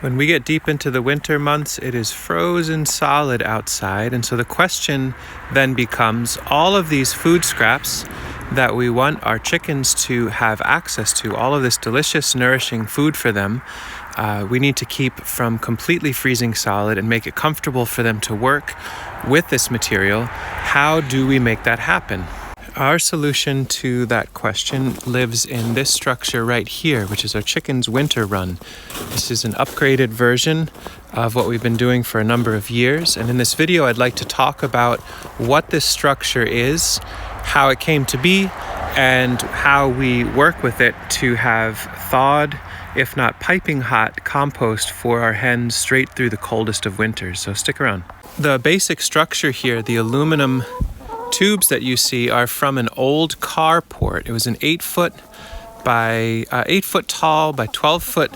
When we get deep into the winter months, it is frozen solid outside. And so the question then becomes, all of these food scraps that we want our chickens to have access to, all of this delicious, nourishing food for them, we need to keep from completely freezing solid and make it comfortable for them to work with this material. How do we make that happen? Our solution to that question lives in this structure right here, which is our chicken's winter run. This is an upgraded version of what we've been doing for a number of years. And in this video, I'd like to talk about what this structure is, how it came to be, and how we work with it to have thawed, if not piping hot, compost for our hens straight through the coldest of winters. So stick around. The basic structure here, the aluminum tubes that you see, are from an old carport. It was an 8 foot tall by 12 foot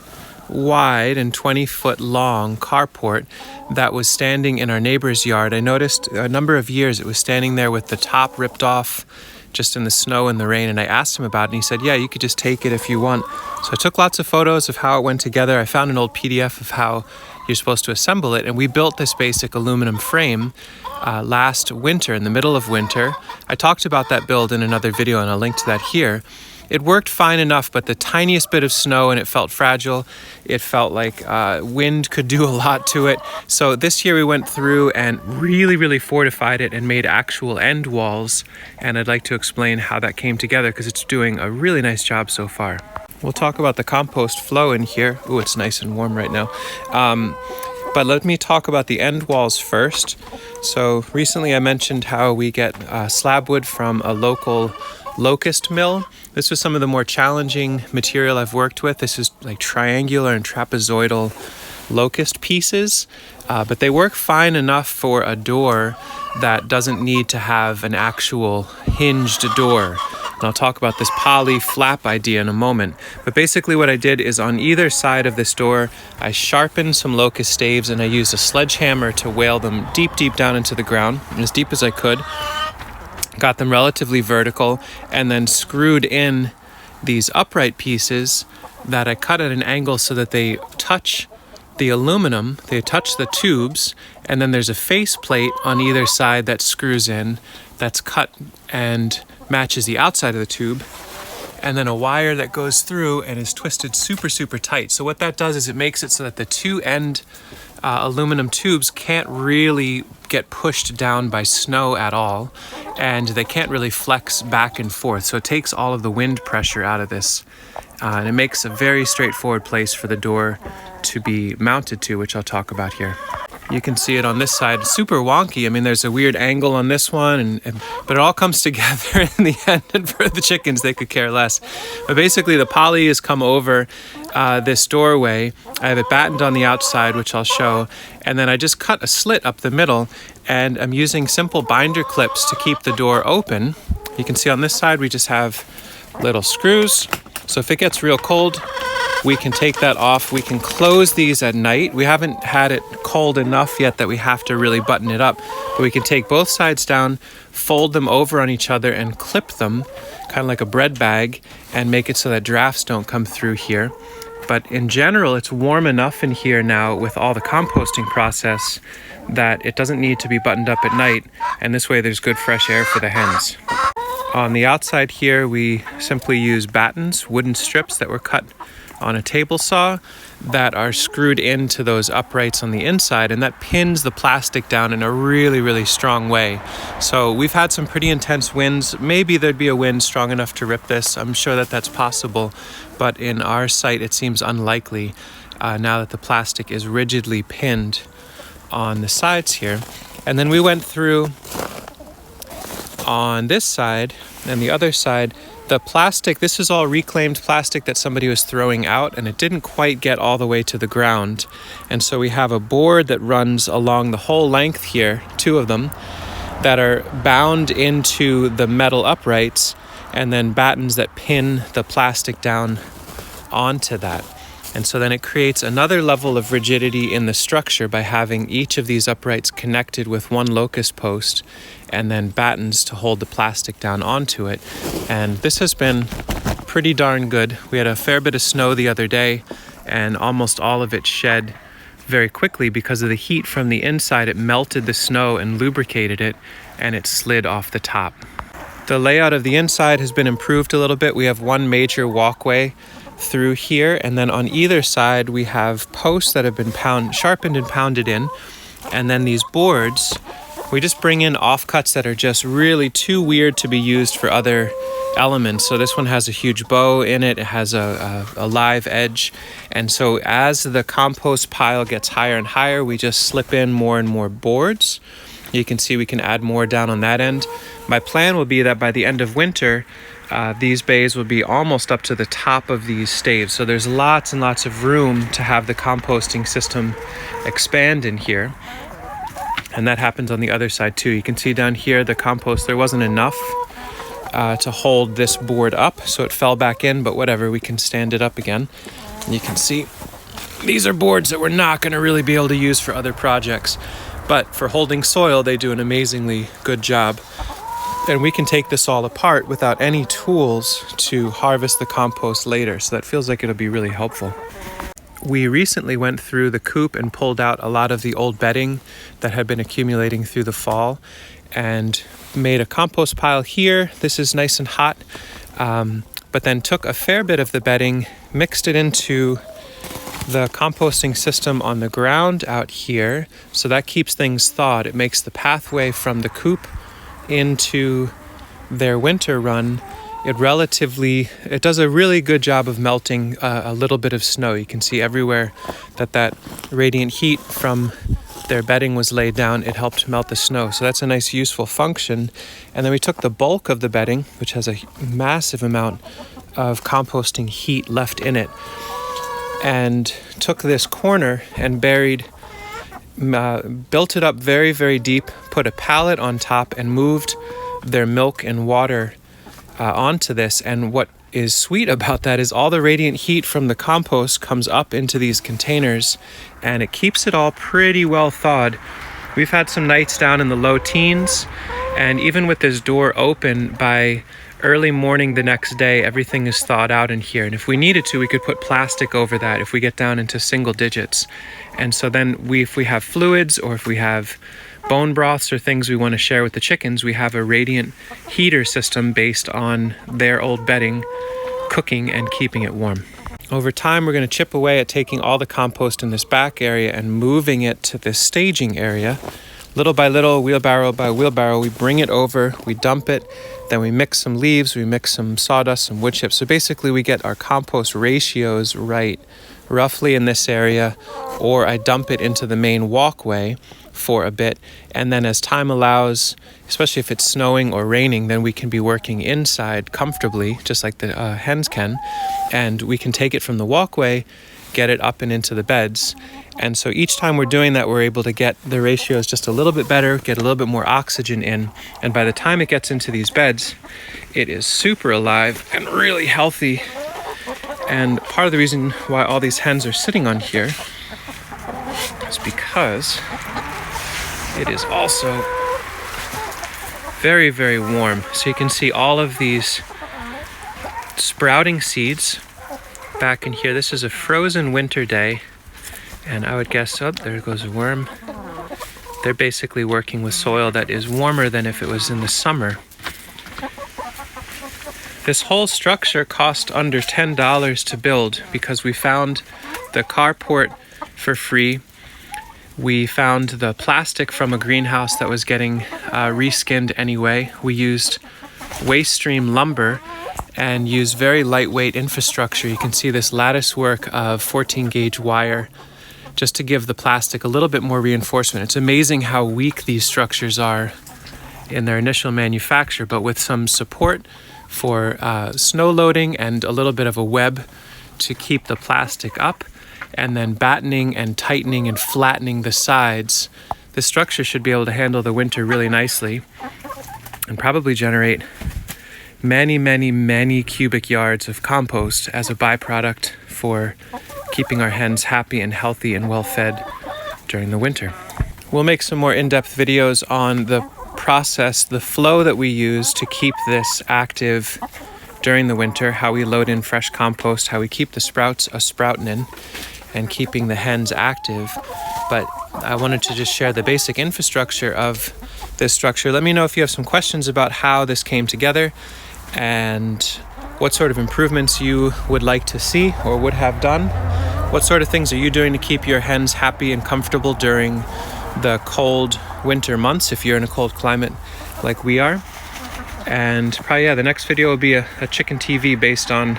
wide and 20 foot long carport that was standing in our neighbor's yard. I noticed a number of years it was standing there with the top ripped off just in the snow and the rain, and I asked him about it and he said, yeah, you could just take it if you want. So I took lots of photos of how it went together. I found an old PDF of how you're supposed to assemble it, and we built this basic aluminum frame last winter, in the middle of winter. I talked about that build in another video and I'll link to that here. It worked fine enough, but the tiniest bit of snow and it felt fragile. It felt like wind could do a lot to it. So this year we went through and really fortified it and made actual end walls. And I'd like to explain how that came together because it's doing a really nice job so far. We'll talk about the compost flow in here. Ooh, it's nice and warm right now. But let me talk about the end walls first. So recently I mentioned how we get slab wood from a local locust mill. This was some of the more challenging material I've worked with. This is like triangular and trapezoidal locust pieces, but they work fine enough for a door that doesn't need to have an actual hinged door. And I'll talk about this poly flap idea in a moment. But basically what I did is on either side of this door, I sharpened some locust staves and I used a sledgehammer to whale them deep down into the ground, as deep as I could. Got them relatively vertical and then screwed in these upright pieces that I cut at an angle so that they touch the aluminum, they touch the tubes, and then there's a face plate on either side that screws in, that's cut and matches the outside of the tube, and then a wire that goes through and is twisted super tight. So what that does is it makes it so that the two end aluminum tubes can't really get pushed down by snow at all, and they can't really flex back and forth. So it takes all of the wind pressure out of this, and it makes a very straightforward place for the door to be mounted to, which I'll talk about here. You can see it on this side, super wonky. I mean, there's a weird angle on this one, but it all comes together in the end, and for the chickens, they could care less. But basically, the poly has come over this doorway. I have it battened on the outside, which I'll show, and then I just cut a slit up the middle, and I'm using simple binder clips to keep the door open. You can see on this side, we just have little screws. So if it gets real cold, we can take that off. We can close these at night. We haven't had it cold enough yet that we have to really button it up, but we can take both sides down, fold them over on each other and clip them, kind of like a bread bag, and make it so that drafts don't come through here. But in general, it's warm enough in here now with all the composting process that it doesn't need to be buttoned up at night, and this way there's good fresh air for the hens. On the outside here, we simply use battens, wooden strips that were cut on a table saw that are screwed into those uprights on the inside, and that pins the plastic down in a really strong way. So we've had some pretty intense winds. Maybe there'd be a wind strong enough to rip this. I'm sure that that's possible, but in our site it seems unlikely now that the plastic is rigidly pinned on the sides here. And then we went through on this side and the other side. The plastic, this is all reclaimed plastic that somebody was throwing out, and it didn't quite get all the way to the ground. And so we have a board that runs along the whole length here, 2 of them, that are bound into the metal uprights, and then battens that pin the plastic down onto that. And so then it creates another level of rigidity in the structure by having each of these uprights connected with one locust post and then battens to hold the plastic down onto it. And this has been pretty darn good. We had a fair bit of snow the other day, and almost all of it shed very quickly because of the heat from the inside. It melted the snow and lubricated it, and it slid off the top. The layout of the inside has been improved a little bit. We have one major walkway through here, and then on either side we have posts that have been sharpened and pounded in, and then these boards, we just bring in offcuts that are just really too weird to be used for other elements. So this one has a huge bow in it. It has a live edge. And so as the compost pile gets higher and higher, we just slip in more and more boards. You can see we can add more down on that end. My plan will be that by the end of winter, these bays will be almost up to the top of these staves. So there's lots and lots of room to have the composting system expand in here. And that happens on the other side too. You can see down here the compost, there wasn't enough to hold this board up, so it fell back in, but whatever, we can stand it up again. And you can see these are boards that we're not going to really be able to use for other projects, but for holding soil they do an amazingly good job. And we can take this all apart without any tools to harvest the compost later, so that feels like it'll be really helpful. We recently went through the coop and pulled out a lot of the old bedding that had been accumulating through the fall and made a compost pile here. This is nice and hot, but then took a fair bit of the bedding, mixed it into the composting system on the ground out here. So that keeps things thawed. It makes the pathway from the coop into their winter run. It does a really good job of melting a little bit of snow. You can see everywhere that radiant heat from their bedding was laid down. It helped melt the snow. So that's a nice useful function. And then we took the bulk of the bedding, which has a massive amount of composting heat left in it, and took this corner and built it up very, very deep, put a pallet on top and moved their milk and water onto this. And what is sweet about that is all the radiant heat from the compost comes up into these containers, and it keeps it all pretty well thawed. We've had some nights down in the low teens, and even with this door open, by early morning the next day, everything is thawed out in here. And if we needed to, we could put plastic over that if we get down into single digits. And so then if we have fluids, or if we have bone broths or things we want to share with the chickens, we have a radiant heater system based on their old bedding, cooking and keeping it warm. Over time, we're going to chip away at taking all the compost in this back area and moving it to this staging area. Little by little, wheelbarrow by wheelbarrow, we bring it over, we dump it, then we mix some leaves, we mix some sawdust, some wood chips. So basically we get our compost ratios right, roughly in this area, or I dump it into the main walkway for a bit, and then as time allows, especially if it's snowing or raining, then we can be working inside comfortably, just like the hens can, and we can take it from the walkway, get it up and into the beds. And so each time we're doing that, we're able to get the ratios just a little bit better, get a little bit more oxygen in, and by the time it gets into these beds, it is super alive and really healthy. And part of the reason why all these hens are sitting on here is because it is also very, very warm. So you can see all of these sprouting seeds back in here. This is a frozen winter day, and I would guess, oh, there goes a worm. They're basically working with soil that is warmer than if it was in the summer. This whole structure cost under $10 to build because we found the carport for free. We found the plastic from a greenhouse that was getting reskinned anyway. We used waste stream lumber and used very lightweight infrastructure. You can see this lattice work of 14 gauge wire just to give the plastic a little bit more reinforcement. It's amazing how weak these structures are in their initial manufacture, but with some support for snow loading and a little bit of a web to keep the plastic up, and then battening and tightening and flattening the sides, the structure should be able to handle the winter really nicely and probably generate many, many, many cubic yards of compost as a byproduct for keeping our hens happy and healthy and well fed during the winter. We'll make some more in-depth videos on the process, the flow that we use to keep this active during the winter, how we load in fresh compost, how we keep the sprouts a-sproutin' in, and keeping the hens active. But I wanted to just share the basic infrastructure of this structure. Let me know if you have some questions about how this came together and what sort of improvements you would like to see or would have done. What sort of things are you doing to keep your hens happy and comfortable during the cold winter months, if you're in a cold climate like we are? And probably, the next video will be a chicken TV based on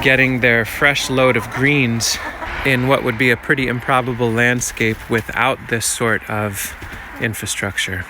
getting their fresh load of greens in what would be a pretty improbable landscape without this sort of infrastructure.